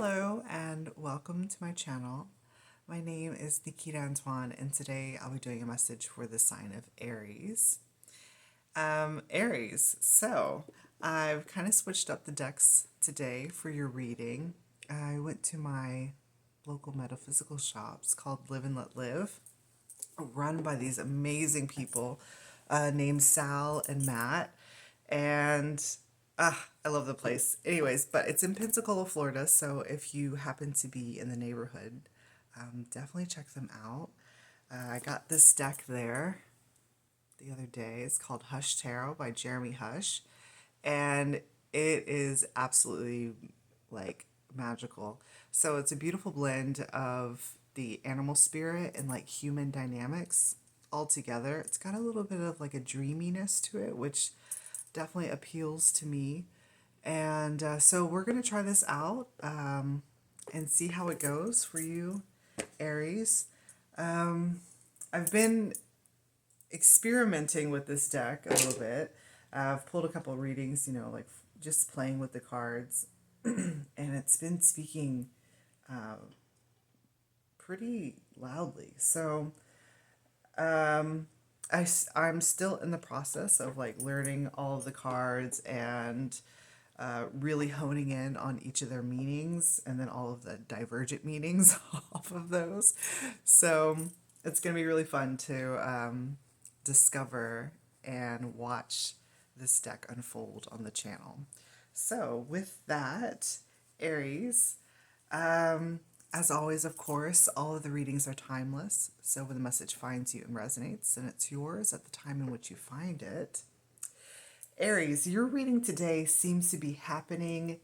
Hello and welcome to my channel. My name is Nikita Antoine and today I'll be doing a message for the sign of Aries. Aries, so I've kind of switched up the decks today for your reading. I went to my local metaphysical shops called Live and Let Live, run by these amazing people named Sal and Matt. And I love the place. Anyways, but it's in Pensacola, Florida. So if you happen to be in the neighborhood, definitely check them out. I got this deck there the other day. It's called Hush Tarot by Jeremy Hush. And it is absolutely like magical. So it's a beautiful blend of the animal spirit and like human dynamics all together. It's got a little bit of like a dreaminess to it, which definitely appeals to me. And so we're going to try this out and see how it goes for you, Aries. I've been experimenting with this deck a little bit. I've pulled a couple of readings, like just playing with the cards, and it's been speaking pretty loudly. So I'm still in the process of like learning all of the cards and really honing in on each of their meanings and then all of the divergent meanings off of those. So it's going to be really fun to discover and watch this deck unfold on the channel. So with that, Aries, as always, of course, all of the readings are timeless. So when the message finds you and resonates, and it's yours at the time in which you find it. Aries, your reading today seems to be happening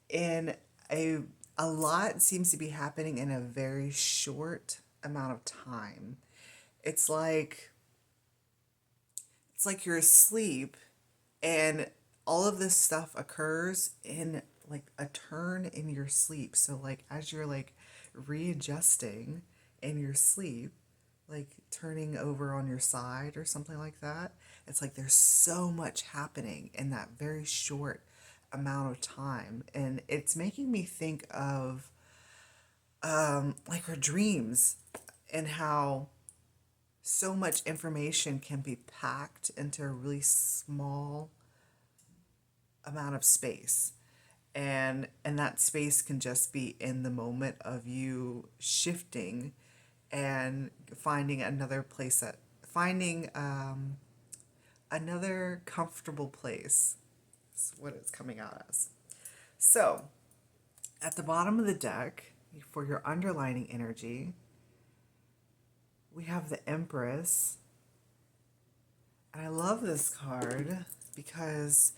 in a lot seems to be happening in a very short amount of time. It's like you're asleep and all of this stuff occurs in like a turn in your sleep. So like as you're like readjusting in your sleep, like turning over on your side or something like that, it's like there's so much happening in that very short amount of time. And it's making me think of like our dreams and how so much information can be packed into a really small amount of space, and that space can just be in the moment of you shifting and finding another place that finding another comfortable place is what it's coming out as. So at the bottom of the deck for your underlining energy, we have the Empress. And I love this card because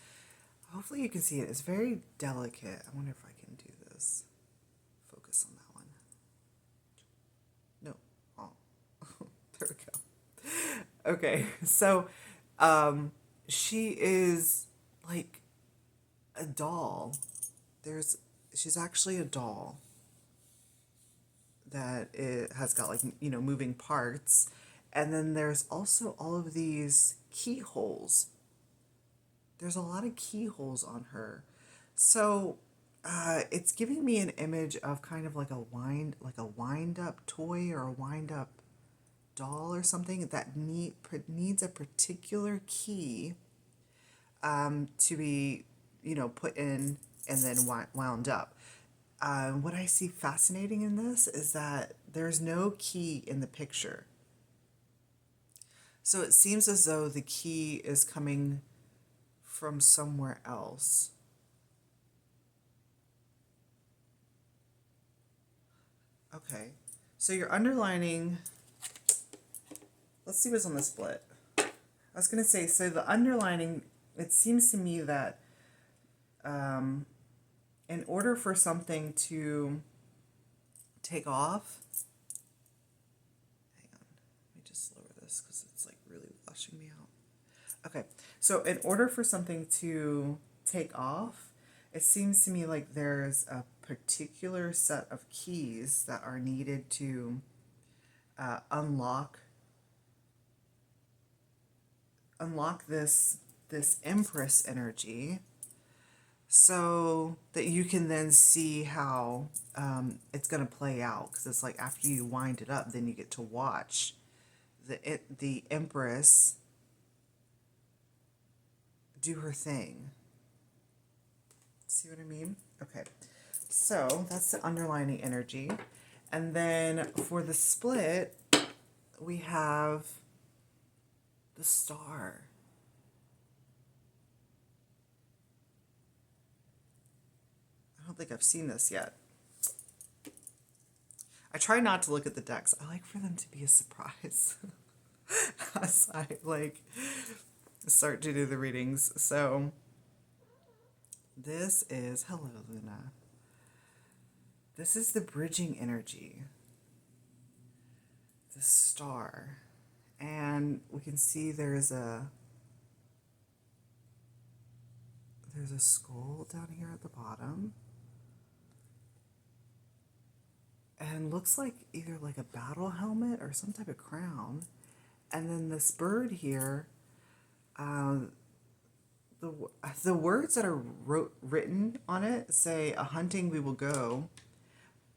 hopefully you can see it. It's very delicate. I wonder if I can do this. Focus on that one. No. Oh, there we go. Okay, so she is like a doll. She's actually a doll that it has got like moving parts, and then there's also all of these keyholes. There's a lot of keyholes on her, so it's giving me an image of kind of like a wind up toy or a wind up doll or something that needs a particular key to be put in and then wound up. What I see fascinating in this is that there's no key in the picture. So it seems as though the key is coming from somewhere else. Okay, so you're underlining, let's see what's on the split. I was going to say, so the underlining, it seems to me that in order for something to take off, hang on, let me just lower this because it's like really washing me out. Okay, so in order for something to take off, it seems to me like there's a particular set of keys that are needed to unlock this Empress energy. so that you can then see how it's going to play out. Because it's like after you wind it up, then you get to watch the Empress do her thing. See what I mean? Okay. So that's the underlining energy. And then for the split, we have the star. I don't think I've seen this yet. I try not to look at the decks. I like for them to be a surprise as I start to do the readings. So this is, hello Luna. This is the bridging energy. The star. And we can see there's a skull down here at the bottom. And looks like either like a battle helmet or some type of crown. And then this bird here, the words that are written on it say, "A hunting we will go,"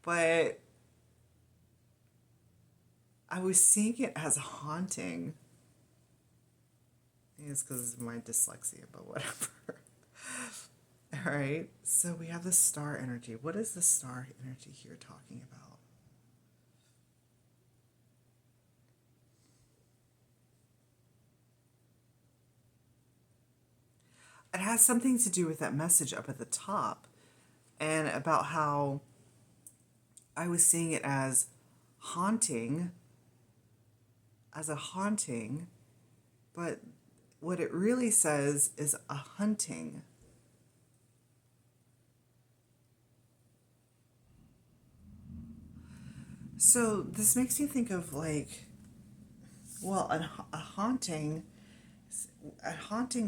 but I was seeing it as haunting. It's because of my dyslexia, but whatever. All right, so we have the star energy. What is the star energy here talking about? It has something to do with that message up at the top and about how I was seeing it as haunting, as a haunting, but what it really says is a hunting. So this makes me think of like, well, a haunting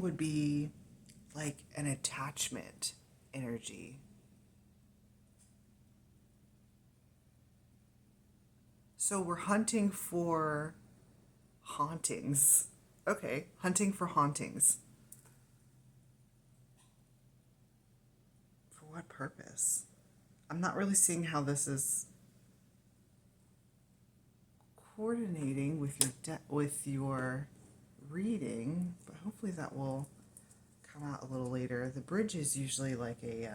would be like an attachment energy. So we're hunting for hauntings. Okay, hunting for hauntings. For what purpose? I'm not really seeing how this is coordinating with your reading, but hopefully that will come out a little later. The bridge is usually like a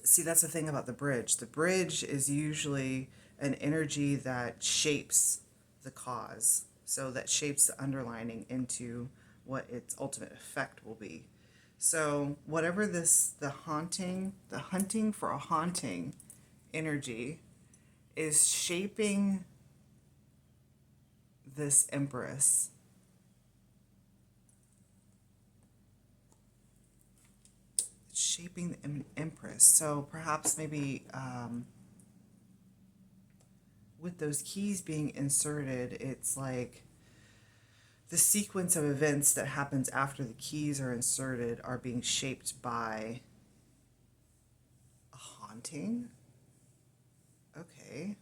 see, that's the thing about the bridge. The bridge is usually an energy that shapes the cause, so that shapes the underlining into what its ultimate effect will be. So whatever the hunting for a haunting energy is shaping this Empress. Shaping the Empress. So perhaps maybe with those keys being inserted, it's like the sequence of events that happens after the keys are inserted are being shaped by a haunting. Okay.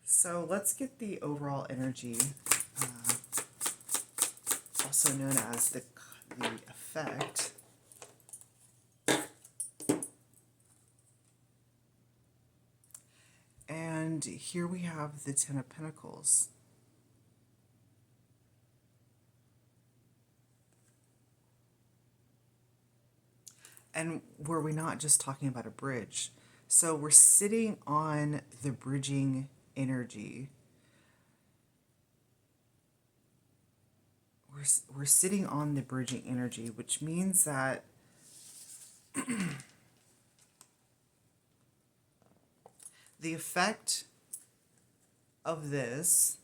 So let's get the overall energy, also known as the effect. And here we have the Ten of Pentacles. And were we not just talking about a bridge? So we're sitting on the bridging energy. We're sitting on the bridging energy, which means that the effect of this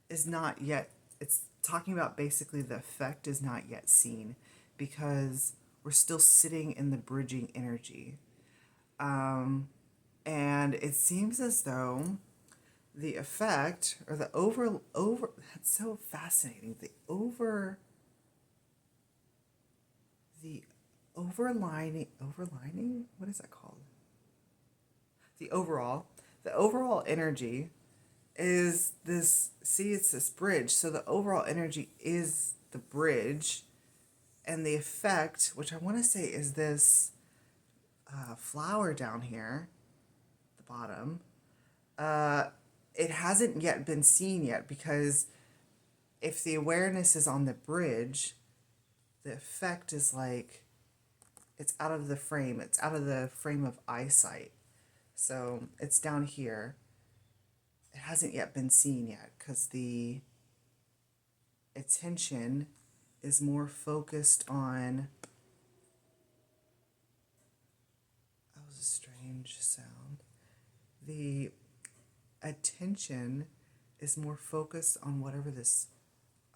is not yet, it's talking about basically the effect is not yet seen because we're still sitting in the bridging energy. And it seems as though the effect or the over that's so fascinating. The overlining, what is that called? The overall energy is this, see, it's this bridge. So the overall energy is the bridge, And the effect, which I want to say is this flower down here, the bottom, it hasn't yet been seen yet, because if the awareness is on the bridge, the effect is like it's out of the frame. It's out of the frame of eyesight. So it's down here. It hasn't yet been seen yet because the attention is more focused on. That was a strange sound. The attention is more focused on whatever this,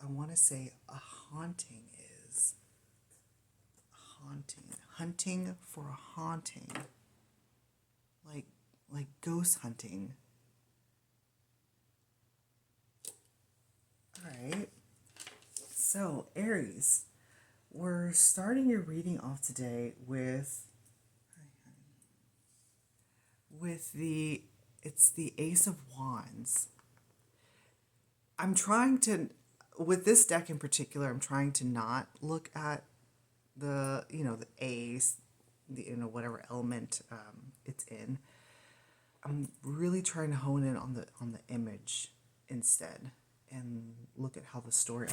I want to say, a haunting is. Haunting. Hunting for a haunting. Like ghost hunting. Alright. So, Aries, we're starting your reading off today with it's the Ace of Wands. I'm trying to, with this deck in particular, I'm trying to not look at the ace, whatever element it's in. I'm really trying to hone in on the image instead and look at how the story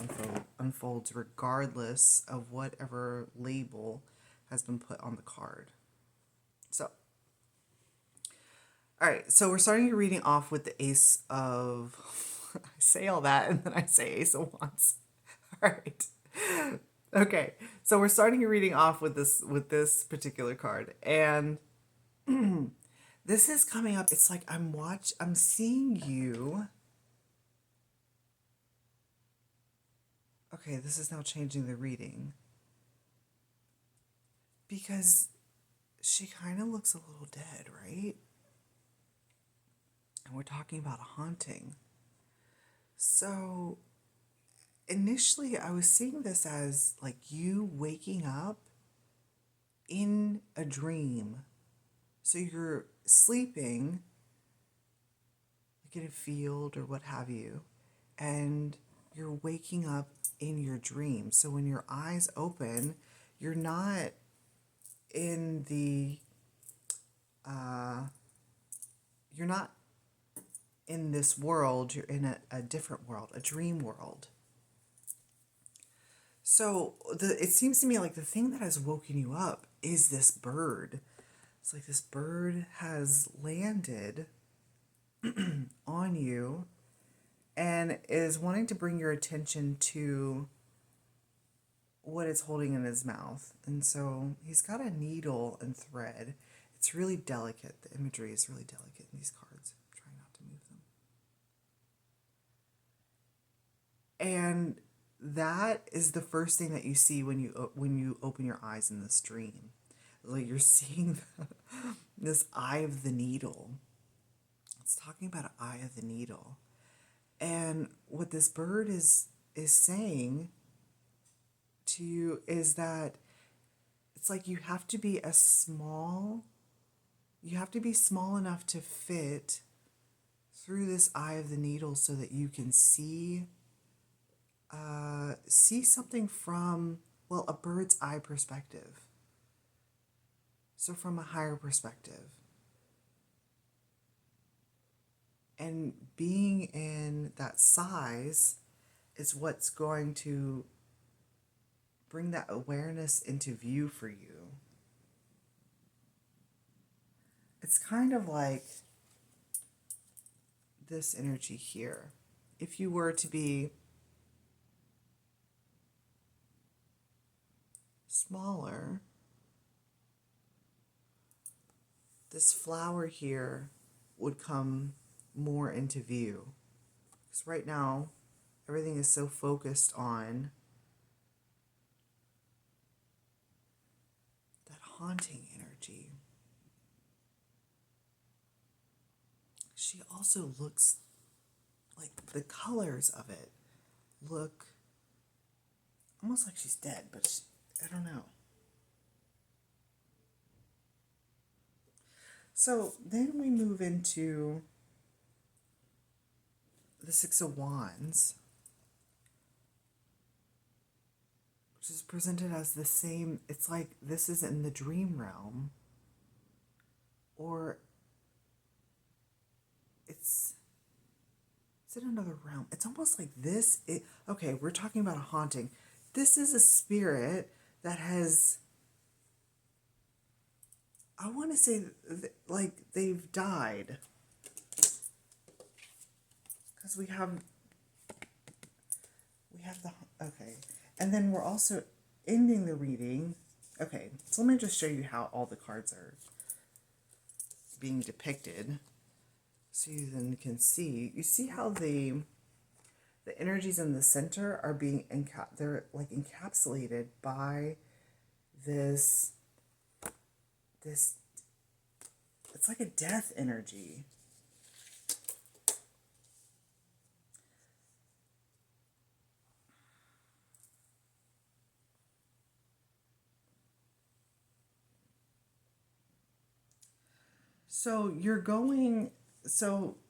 unfolds regardless of whatever label has been put on the card. So, all right, so we're starting your reading off with the Ace of, I say all that and then I say Ace of Wands. All right. Okay, so we're starting your reading off with this particular card, and this is coming up. It's like I'm seeing you. Okay, this is now changing the reading because she kind of looks a little dead, right? And we're talking about a haunting. So initially I was seeing this as like you waking up in a dream. So you're sleeping, like in a field or what have you, and you're waking up in your dream. So when your eyes open, you're not in the, you're not in this world, you're in a different world, a dream world. So it seems to me like the thing that has woken you up is this bird. It's like this bird has landed on you and is wanting to bring your attention to what it's holding in his mouth. And so he's got a needle and thread. It's really delicate. The imagery is really delicate in these cards. I'm trying not to move them. And that is the first thing that you see when you open your eyes in this dream. Like you're seeing this eye of the needle. It's talking about an eye of the needle. And what this bird is saying to you is that it's like you have to be small enough to fit through this eye of the needle so that you can see something from, well, a bird's eye perspective. So from a higher perspective. And being in that size is what's going to bring that awareness into view for you. It's kind of like this energy here. If you were to be smaller, this flower here would come more into view. Because right now, everything is so focused on that haunting energy. She also looks like the colors of it look almost like she's dead, but I don't know. So then we move into the Six of Wands, which which is presented as the same. It's like this is in the dream realm, or it's in another realm. It's almost like this. Okay, we're talking about a haunting. This is a spirit that has, I want to say, like they've died. Because we have the, okay. And then we're also ending the reading. Okay, so let me just show you how all the cards are being depicted. So you then can see, you see how the energies in the center are being they're like encapsulated by this, it's like a death energy. So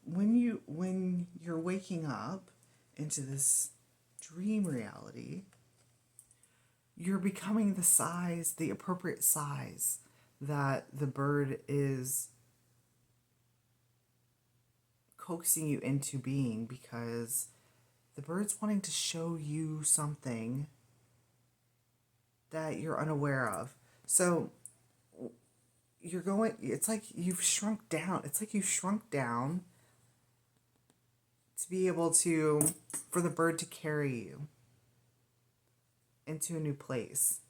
when you're waking up into this dream reality, you're becoming the appropriate size that the bird is coaxing you into being, because the bird's wanting to show you something that you're unaware of. So it's like you've shrunk down. It's like you've shrunk down to be able for the bird to carry you into a new place.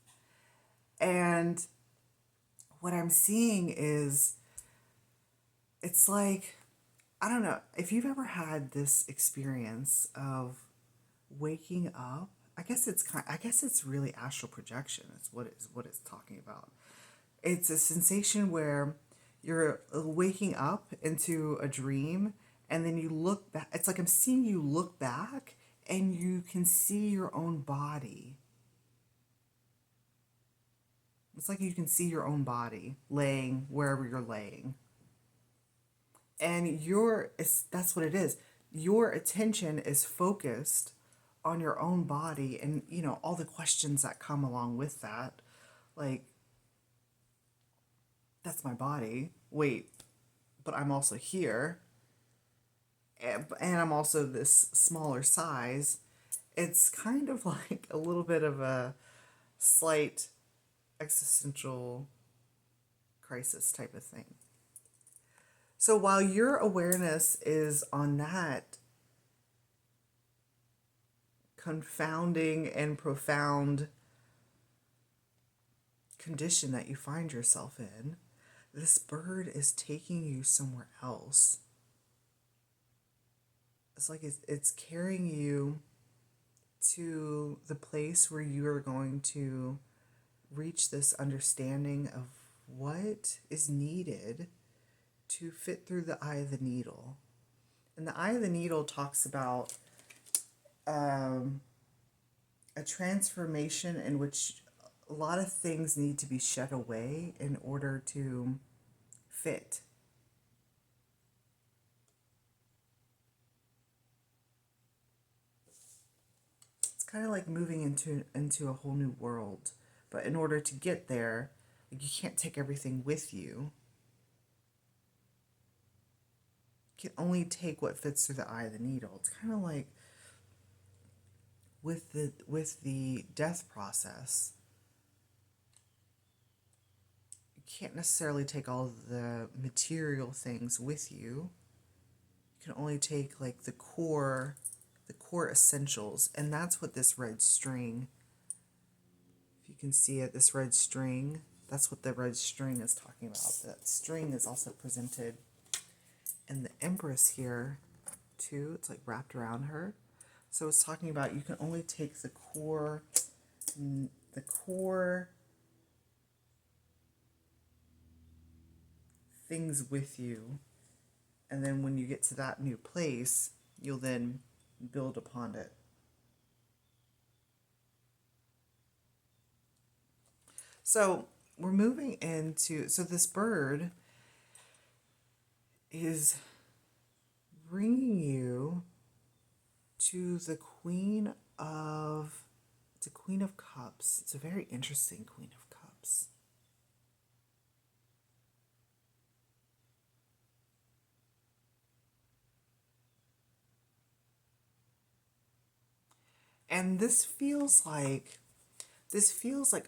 And what I'm seeing is, it's like, I don't know, if you've ever had this experience of waking up, I guess it's really astral projection. It's what it's talking about. It's a sensation where you're waking up into a dream, and then you look back. It's like I'm seeing you look back and you can see your own body. It's like you can see your own body laying wherever you're laying. And that's what it is. Your attention is focused on your own body, and all the questions that come along with that. Like, that's my body. Wait, but I'm also here. And I'm also this smaller size. It's kind of like a little bit of a slight existential crisis type of thing. So while your awareness is on that confounding and profound condition that you find yourself in, this bird is taking you somewhere else. It's like it's carrying you to the place where you are going to reach this understanding of what is needed to fit through the eye of the needle. And the eye of the needle talks about a transformation in which a lot of things need to be shed away in order to fit. It's kind of like moving into a whole new world. But in order to get there, you can't take everything with you. You can only take what fits through the eye of the needle. It's kind of like with the death process. You can't necessarily take all of the material things with you. You can only take like the core essentials, and that's what this red string, if you can see it, this red string, that's what the red string is talking about. That string is also presented in the Empress here too. It's like wrapped around her. So it's talking about you can only take the core things with you, and then when you get to that new place, you'll then build upon it. So we're moving into, so this bird is bringing you to the Queen of a Queen of Cups. It's a very interesting Queen of Cups. And this feels like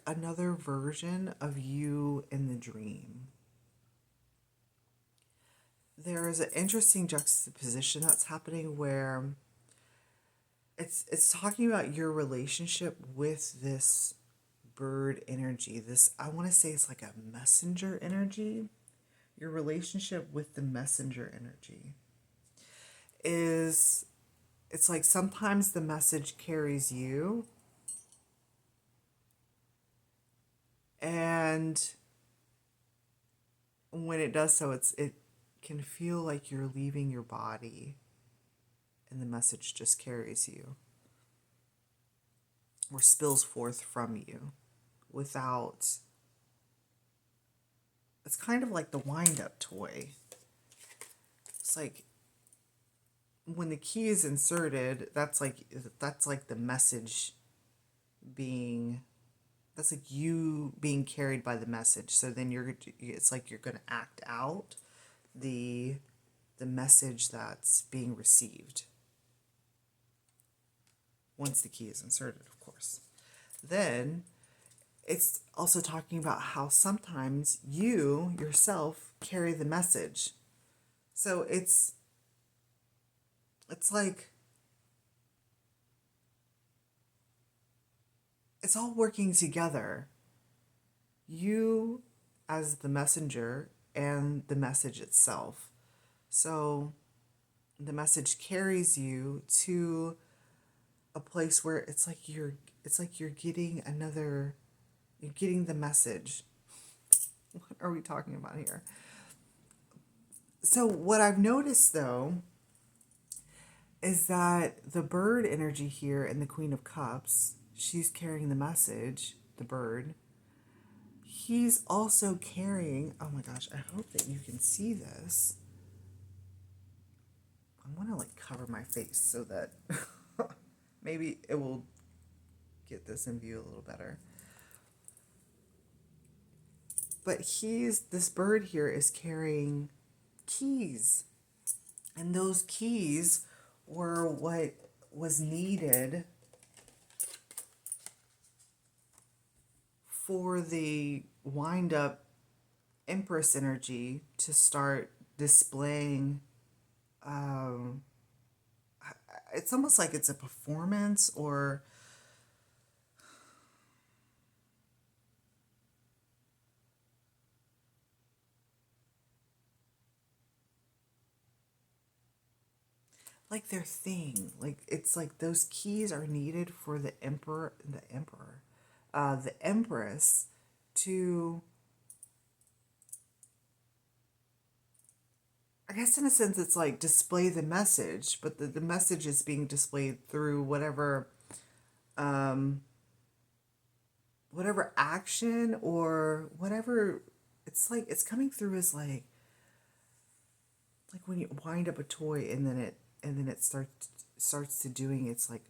another version of you in the dream. There is an interesting juxtaposition that's happening where it's talking about your relationship with this bird energy. This, I want to say, it's like a messenger energy. Your relationship with the messenger energy is, it's like sometimes the message carries you, and when it does so, it can feel like you're leaving your body and the message just carries you or spills forth from you without, it's kind of like the wind-up toy. It's like when the key is inserted, that's like the message being, that's like you being carried by the message. So then it's like you're going to act out the message that's being received once the key is inserted, of course. Then it's also talking about how sometimes you yourself carry the message. So it's like it's all working together. You as the messenger and the message itself. So the message carries you to a place where it's like you're getting you're getting the message. What are we talking about here? So what I've noticed though is that the bird energy here and the Queen of Cups, she's carrying the message, the bird. He's also carrying, oh my gosh, I hope that you can see this. I want to like cover my face so that maybe it will get this in view a little better. But this bird here is carrying keys. And those keys were what was needed for the wind-up Empress energy to start displaying. It's almost like it's a performance, or like their thing. Like it's like those keys are needed for the Empress to, I guess in a sense it's like display the message, but the message is being displayed through whatever action or whatever. It's like it's coming through as like when you wind up a toy and then it starts to doing its like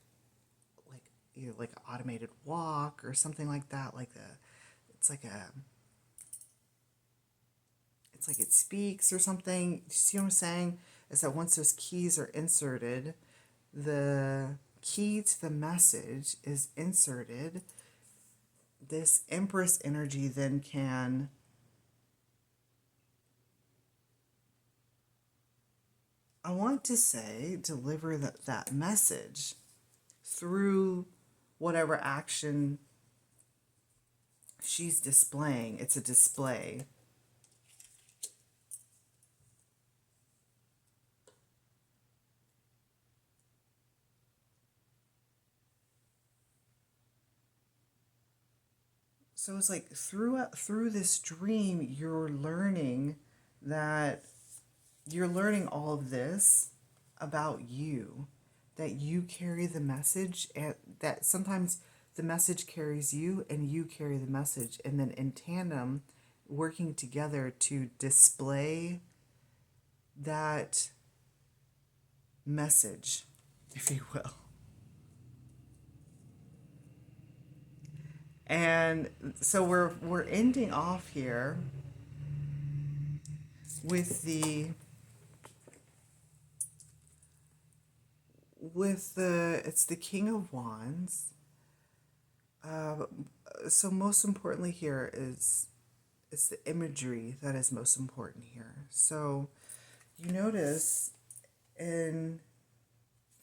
like an automated walk or something like that. It's like it speaks or something. You see what I'm saying? Is that once those keys are inserted, the key to the message is inserted. This Empress energy then can I want to say deliver that message through whatever action she's displaying. It's a display. So it's like through this dream, you're learning all of this about you, that you carry the message, and that sometimes the message carries you and you carry the message, and then in tandem, working together to display that message, if you will. And so we're ending off here with the it's the King of Wands. So most importantly here is it's the imagery that is most important here. So you notice in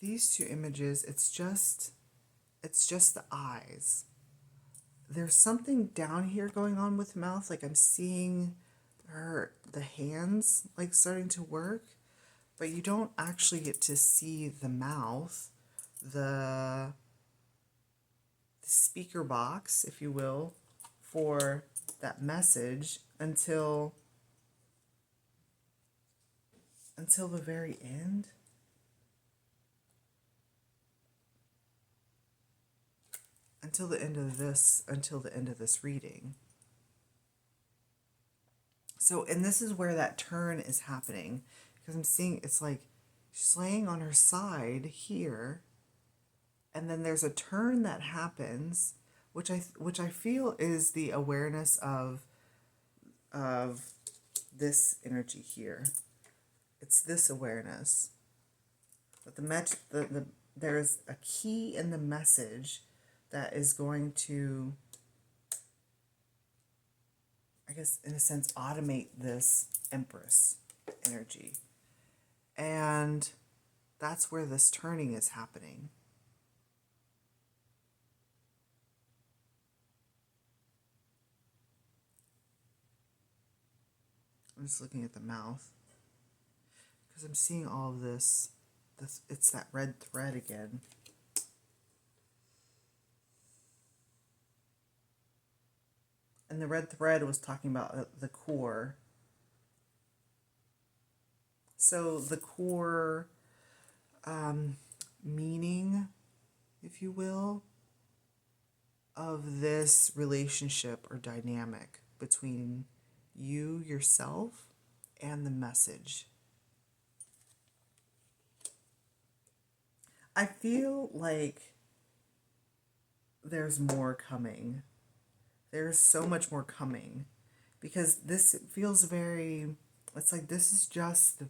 these two images, it's just the eyes. There's something down here going on with the mouth. Like I'm seeing the hands like starting to work, but you don't actually get to see the mouth, the speaker box, if you will, for that message until the very end. Until the end of this reading. So, and this is where that turn is happening, because I'm seeing it's like she's laying on her side here, and then there's a turn that happens, which I feel is the awareness of this energy here. It's this awareness that there's a key in the message that is going to, I guess, in a sense, automate this Empress energy. And that's where this turning is happening. I'm just looking at the mouth because I'm seeing all of this. It's that red thread again. And the red thread was talking about the core. So the core meaning, if you will, of this relationship or dynamic between you, yourself, and the message. I feel like there's more coming. There's so much more coming, because this feels very, it's like this is just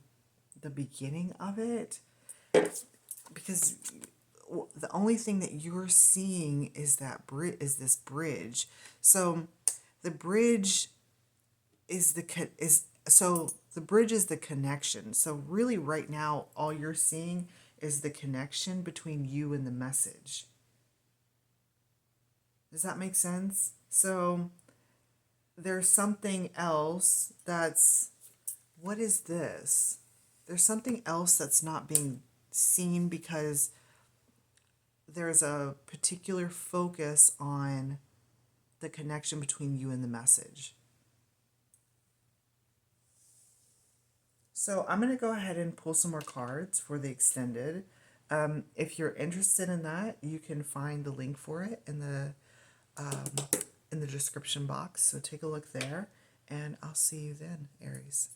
the beginning of it, because the only thing that you're seeing is this bridge. So the bridge is the bridge is the connection. So really right now all you're seeing is the connection between you and the message. Does that make sense? So there's something else what is this? There's something else that's not being seen because there's a particular focus on the connection between you and the message. So I'm going to go ahead and pull some more cards for the extended. If you're interested in that, you can find the link for it in the description box. So take a look there, and I'll see you then, Aries.